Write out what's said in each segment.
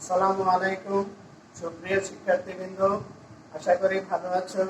আসসালামু আলাইকুম সুপ্রিয় শিক্ষার্থীবৃন্দ, আশা করি ভালো আছো।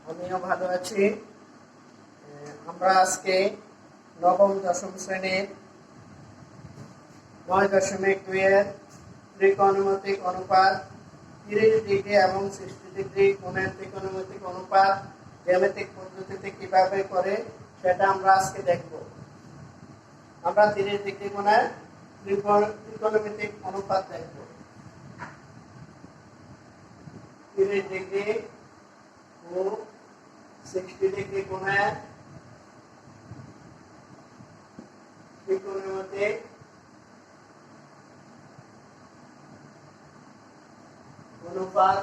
আমিও ভালো আছি। আমরা আজকে নবম দশম শ্রেণীর 9.2 এর ত্রিকোণমিতিক অনুপাত 30 ডিগ্রি এবং 60 ডিগ্রি কোণের ত্রিকোণমিতিক অনুপাত জ্যামিতিক পদ্ধতিতে কিভাবে করে সেটা আমরা আজকে দেখব। আমরা 30 ডিগ্রি কোণের ত্রিকোণমিতিক অনুপাত দেখব। 30 ডিগ্রি ও 60 ডিগ্রি কোণের ত্রিকোণমিতিক অনুপাত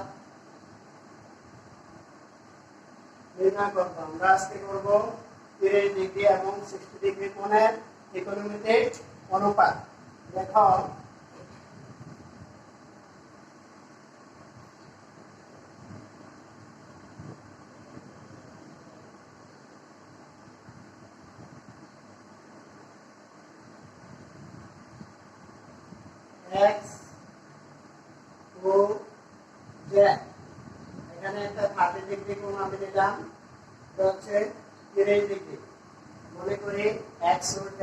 নির্ণয় করব। আমরা আজকে করব 30 ডিগ্রি এবং 60 ডিগ্রি কোণের ত্রিকোণমিতিক অনুপাত। দেখো x ও z, এখানে একটা 30 ডিগ্রি কোণ আমি নিলাম, এটা হচ্ছে 30 ডিগ্রি। মনে করি x ও z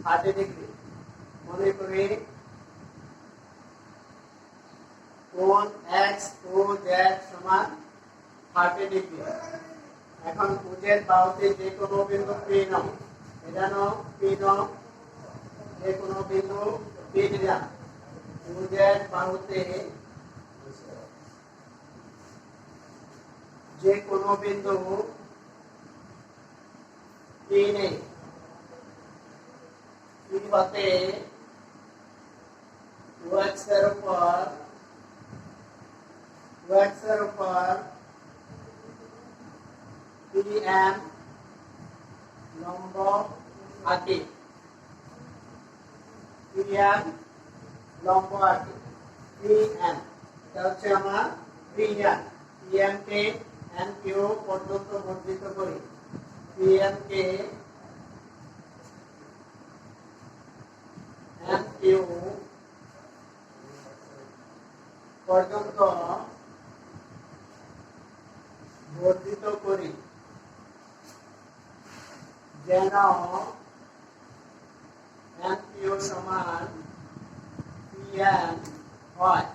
30 ডিগ্রি। মনে করি কোণ x ও z সমান 30 ডিগ্রি। এখন ভুজের বাহুতে যে কোনো বিন্দু P নাও, এটা নাও P নাও, যে কোনো বিন্দু P নিলাম। ভুজের বাহুতে যে কোনো বিন্দু P নেই, P হতে x এর উপর PM লম্ব আঁকি, PM লম্ব আঁকি, PM এটা হচ্ছে আমার PM। PM কে NQ পর্যন্ত বর্ধিত করি, PM কে NQ পর্যন্ত বর্ধিত করি যেন NQ সমান PM হয়।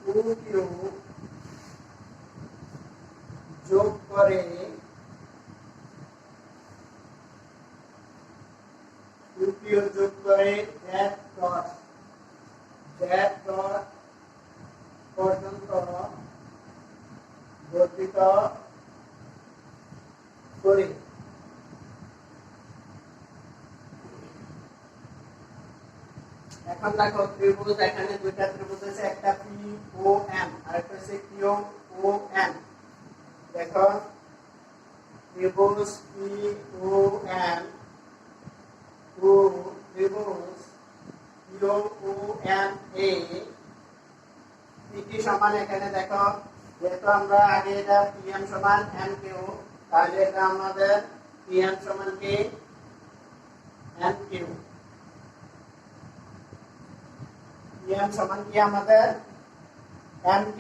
QQ যোগ করে QQ যোগ করে Z ডট পর্যন্ত বর্ধিত করি। এখন দেখো ত্রিভুজ, এখানে দুইটা ত্রিভুজ আছে, একটা POM আর একটা হচ্ছে QOM। দেখো ত্রিভুজ POM ও ত্রিভুজ QOM এ কি সমান, এখানে দেখো যেহেতু আমরা আগে এটা PM সমান NQ, তাহলে এটা আমাদের PM সমান কি NQ। PM সমান কি আমাদের NQ,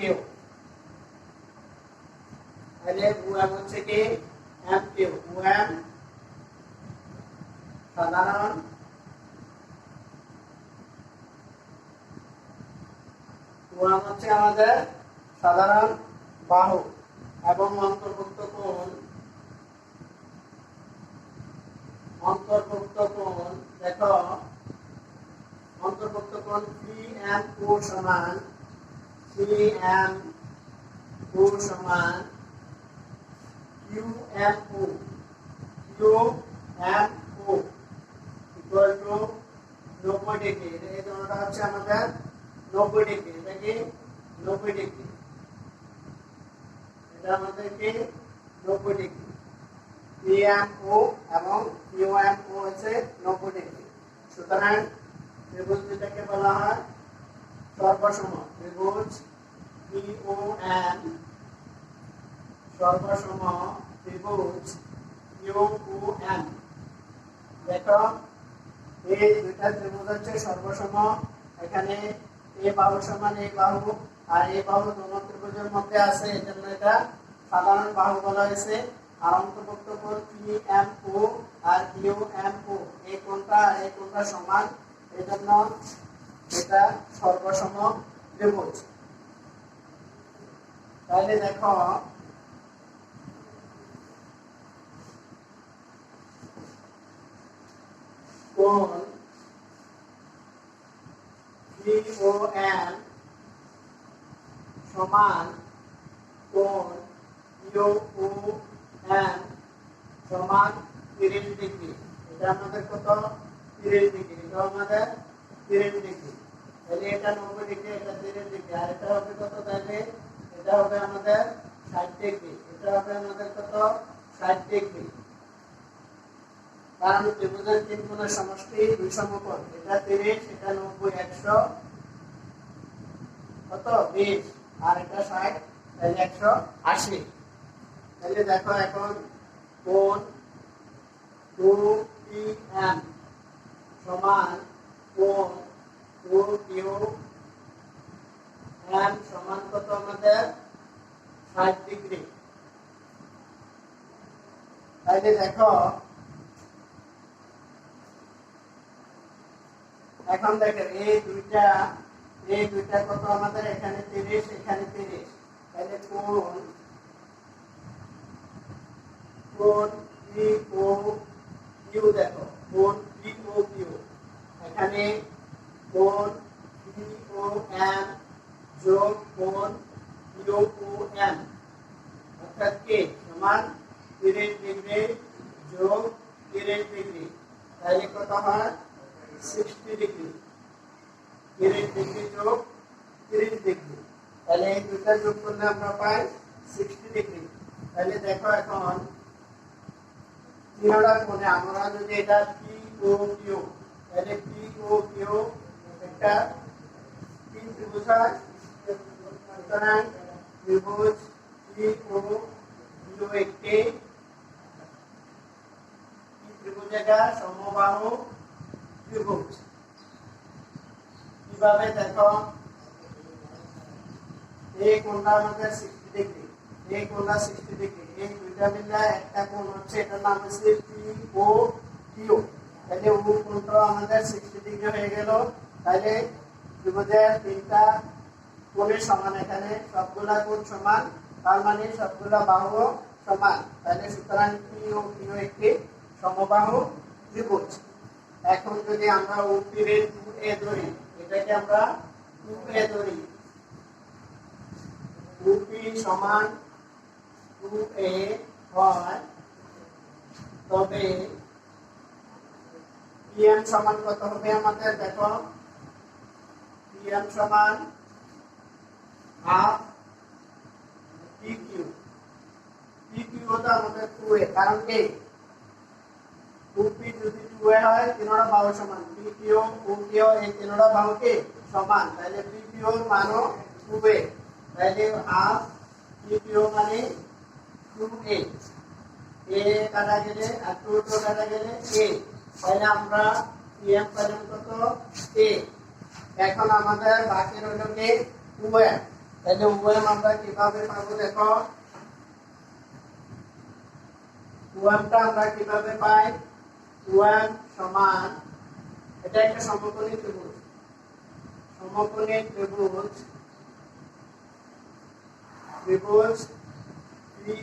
তাহলে OM হচ্ছে কি NQ। OM সাধারণ OM হচ্ছে আমাদের সাধারণ বাহু এবং অন্তর্ভুক্ত কোণ দেখো অন্তর্ভুক্ত কোণ PMO সমান QMO ইকুয়াল টু 90 ডিগ্রি। এই দুটোটা হচ্ছে আমাদের 90 ডিগ্রি। এটা কি 90 ডিগ্রি, এটা আমাদের কি 90 ডিগ্রি। PMO এবং QMO হচ্ছে 90 ডিগ্রি। সুতরাং ত্রিভুজ দুটাকে বলা হয় সর্বসম। ত্রিভুজ POM সর্বসম ত্রিভুজ QOM। দেখো এই দুইটা ত্রিভুজ হচ্ছে সর্বসম। এখানে এ বাহু সমান এই বাহু, আর এই বাহু দোনো ত্রিভুজের মধ্যে আছে, এজন্য এটা সাধারণ বাহু বলা হয়েছে। আর অন্তর্ভুক্ত কোণ PMO আর QMO, এই কোণটা সমান, এজন্য এটা সর্বসম ত্রিভুজ। তাহলে দেখো কোণ POM সমান কোণ QOM সমান 30 ডিগ্রি। এটা আমাদের কত? 30 ডিগ্রি। এটা আমাদের 30 ডিগ্রি। তাহলে এটা 90 ডিগ্রি, এটা 30 ডিগ্রি, আর এটা হবে কত? তাহলে এটা হবে আমাদের 60 ডিগ্রি। এটা হবে আমাদের কত? 60 ডিগ্রি। কারণ ত্রিভুজের তিন কোণের সমষ্টি দুই সমকোণ। এটা 30, এটা 90, 100 কত? 20, আর এটা 60, তাহলে 180। তাহলে দেখো এখন কোণ 2PM সমান কোণ 2QM সমান কত আমাদের? 60 ডিগ্রি। তাহলে দেখো এখন দেখেন এই দুইটা কত আমাদের? এখানে 30, এখানে 30। তাহলে কোণ POQ, দেখো কোণ POQ, এখানে কোণ POM যোগ কোণ QOM অর্থাৎ কে সমান 30 ডিগ্রি যোগ 30 ডিগ্রি। তাহলে কত হয়? 60 ডিগ্রি। 30 ডিগ্রি যোগ 30 ডিগ্রি, তাহলে এই দুটো যোগ করলে আমরা পাই 60 ডিগ্রি। তাহলে দেখো এখন তিনটা কোণে আমরা যদি এটা POQ, তাহলে POQ একটা তিন ত্রিভুজ হয়। সুতরাং ত্রিভুজ POQ একটি ত্রিভুজ, এটা সমবাহু ত্রিভুজ। কিভাবে? দেখো এই কোণটা আমাদের 60 ডিগ্রি, এই কোণটা 60 ডিগ্রি, এই দুইটা মিলে একটা কোণ হচ্ছে, এটার নাম হচ্ছে POQ। তাহলে ও কোণটা আমাদের 60 ডিগ্রি হয়ে গেল। তাহলে ত্রিভুজের তিনটা কোণের সমান, এখানে সবগুলা কোণ সমান, তার মানে সবগুলা বাহু সমান। তাহলে সুতরাং POQ একটি সমবাহু ত্রিভুজ। এখন যদি আমরা OP এর 2A ধরি, এটাকে আমরা 2A ধরি, OP সমান 2A হয়, তবে PM সমান কত হবে আমাদের? দেখো PM সমান হাফ PQ। PQ হতো আমাদের 2A, কারণ কি? OP যদি 2A হয়, তিনটা বাহু সমান, PQ OQ এই তিনটা বাহু কি সমান, তাহলে PQ এর মানও 2A। তাহলে হাফ PQ মানে 2A, A কাটা গেলে আর 2 কাটা গেলে A, তাহলে আমরা PM পেলাম কত? A। এখন আমাদের বাকি রইল কি? OM। তাহলে OM আমরা কিভাবে পাবো? দেখো OM টা আমরা কিভাবে পাই? OM সমান, এটা একটা সমকোণী ত্রিভুজ, সমকোণী ত্রিভুজ POQ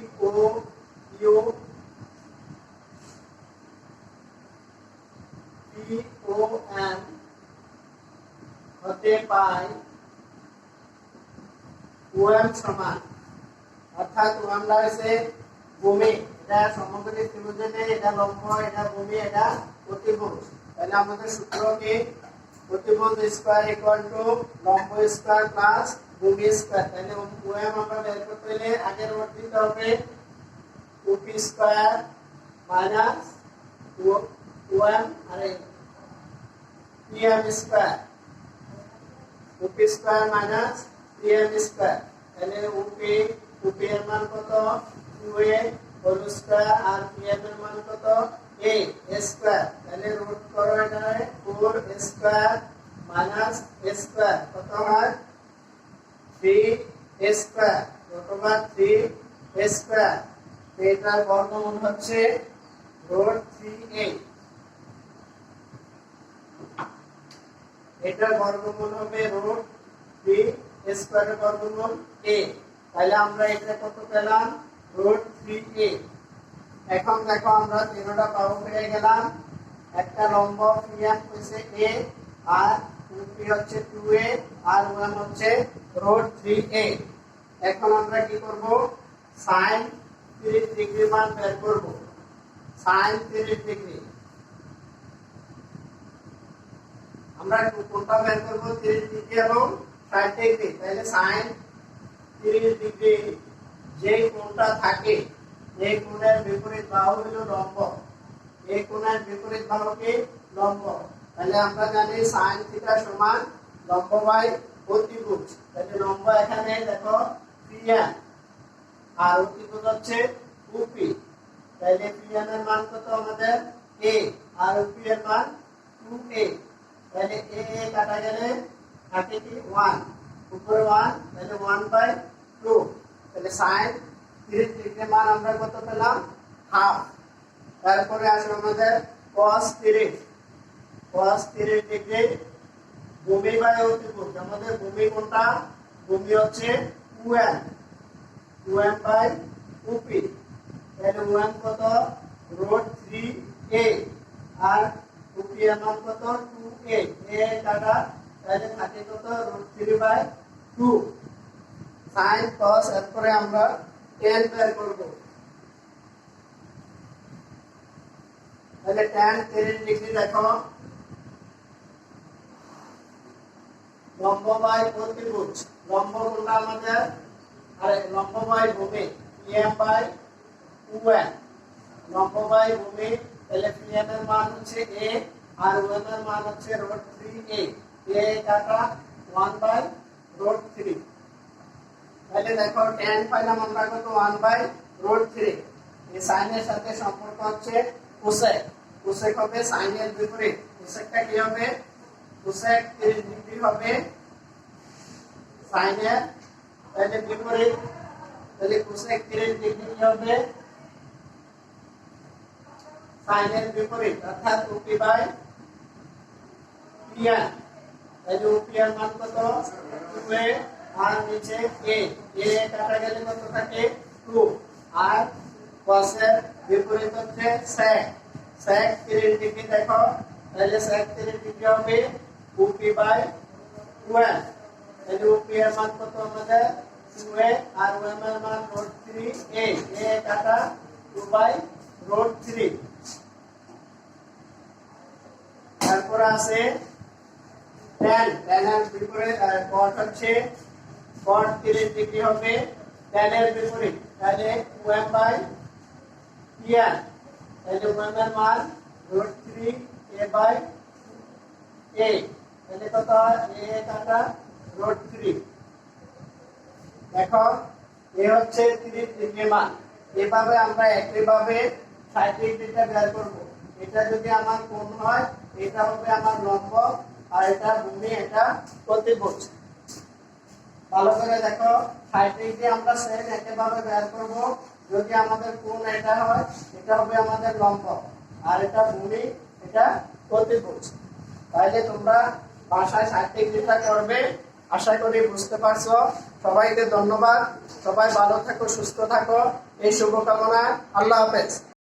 POM হতে পাই OM সমান, অর্থাৎ OM টা হচ্ছে ভূমি, এটা সমকোণী ত্রিভুজে নেই, এটা লম্ব, এটা ভূমি, এটা অতিভুজ। তাহলে আমাদের সূত্র কি? অতিভুজ স্কয়ার ইকুয়াল টু লম্ব স্কয়ার প্লাস ভূমি স্কয়ার। তাহলে OM আমরা বের করতে হলে আগের ওয়ার্ড দিতে হবে OP স্কয়ার মাইনাস OM আর PM square, OP square minus PM square. তাহলে OP এর মান কত? 2A হোল স্কয়ার, আর PM এর মান কত? A এ স্কয়ার, তাহলে রুট করো এখানে 4 স্কয়ার মাইনাস স্কয়ার কত হয় 3 স্কয়ার রুট ওভার 3 স্কয়ার, এটার বর্গমূল হচ্ছে রুট 3a, এটার বর্গমূল হবে রুট 3 স্কয়ারের বর্গমূল a, তাহলে আমরা এটা কত পেলাম রুট 3a। এখন দেখো আমরা তিনটা পাবো পেয়ে গেলাম, একটা লম্ব পিএম হচ্ছে a আর পি হচ্ছে 2a আর 1 হচ্ছে রুট 3a। এখন আমরা কি করব sin 30 ডিগ্রি মান বের করব, sin 30 ডিগ্রি আমরা কোনটা বের করব 30 ডিগ্রি এবং 60 ডিগ্রি, তাহলে sin 30 ডিগ্রি যে কোণটা থাকে এই কোণের বিপরীত বাহু হলো লম্ব, এই কোণের বিপরীত বাহু কি লম্ব, তাহলে আমরা জানি sin থিটা সমান লম্ব বাই অতিভুজ, তাহলে লম্ব এখানে দেখো pn আর অতিভুজ হচ্ছে উপি, তাহলে pn এর মান কত আমাদের a আর উপি এর মান 2a, তাহলে a কাটা গেলে থাকে কি 1 উপরে 1 তাহলে 1/2, তাহলে sin 30 ডিগ্রি মান আমরা কত পেলাম হাফ। তারপরে আসলে আমাদের cos 30 ডিগ্রি ভূমি বাই অতিভুজ, আমাদের ভূমি কোনটা ভূমি হচ্ছে 2m বাই উপি, তাহলে 1 কত রুট 3a আর উপি এর মান কত 2a, a কাটা তাহলে থাকে কত রুট 3/2 sin cos, এরপরে আমরা tan বের করব, তাহলে tan 30 ডিগ্রি দেখো লম্ব বাই অতিভুজ, লম্ব কোনটা আমাদের আরে লম্ব বাই ভূমি pm বাই 2n, লম্ব বাই ভূমি, তাহলে pm এর মান হচ্ছে a আর 1 এর মান হচ্ছে রুট 3a, a কাটা 1/√3, তাহলে দেখো tan পাইলাম আমরা কত 1/√3, এই sin এর সাথে সম্পর্ক হচ্ছে cosec, cosec হবে sin এর বিপরীত, cosecটা কি হবে cosec 30 ডিগ্রি হবে sin এর তাহলে বিপরীত, তাহলে cosec 30 ডিগ্রি কি হবে sin এর বিপরীত অর্থাৎ up বাই pn, তাহলে up এর মান কত 2a আর নিচে a, a কাটা গেলে কত থাকে 2 আর cos এর বিপরীত হচ্ছে sec, sec 30 ডিগ্রি দেখো তাহলে sec 30 ডিগ্রি হবে up বাই 2n, তাহলে up এর মান কত আমাদের 2a আর 1 এর মান রুট 3a, a কাটা 2/√3, তারপর আছে tan, tan এর বিপরীত cot হচ্ছে cot 30 ডিগ্রি হবে tan এর বিপরীত, তাহলে 1/pn, তাহলে 1 এর মান রুট 3a/a, তাহলে কত হয় a কাটা রুট 3, দেখো এ হচ্ছে 30 ডিগ্রি মান, এভাবে আমরা একইভাবে 60 ডিগ্রিটা বের করব, এটা যদি আমার কোণ হয় এটা হবে আমার লম্ব আর এটা ভূমি এটা অতিভুজ, ভালো করে দেখো 60 ডিগ্রি আমরা সেম একইভাবে বের করব, যদি আমাদের কোণ এটা হয় এটা হবে আমাদের লম্ব আর এটা ভূমি এটা অতিভুজ, তাহলে তোমরা বাসায় 60 ডিগ্রিটা করবে, আশা করি বুঝতে পারছো। সবাইকে ধন্যবাদ, সবাই ভালো থাকো সুস্থ থাকো এই শুভকামনা, আল্লাহ হাফেজ।